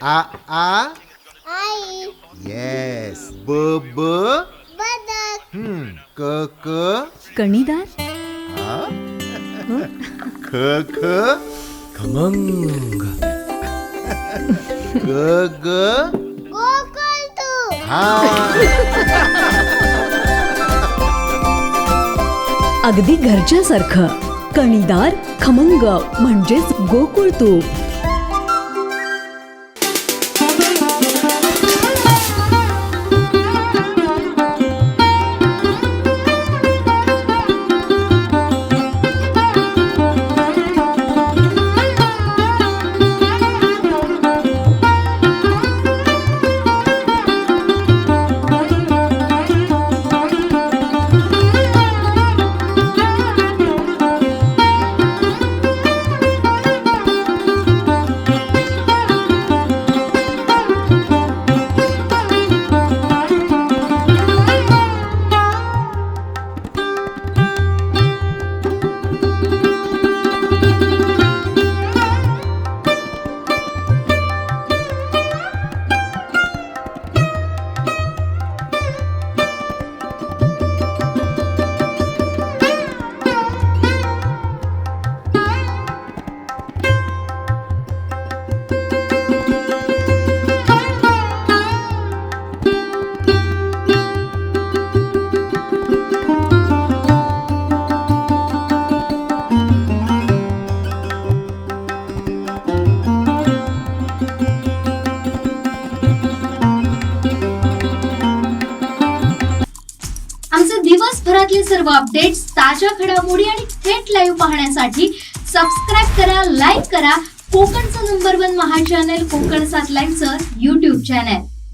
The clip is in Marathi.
आ आ आई. येस. ब ब बदक. क क कणीदार. ख ख खमंग. ग ग गोकुळतू. हा. अगदी घरच्यासारखं. कणीदार खमंग म्हणजेच गोकुळ तूप. दिवसभरातले सर्व अपडेट्स, ताज्या घडामोडी आणि थेट लाईव्ह पाहण्यासाठी सबस्क्राईब करा, लाईक करा कोकणचं नंबर 1 महा चॅनल कोकणसाद लाईव्हचं YouTube चॅनल.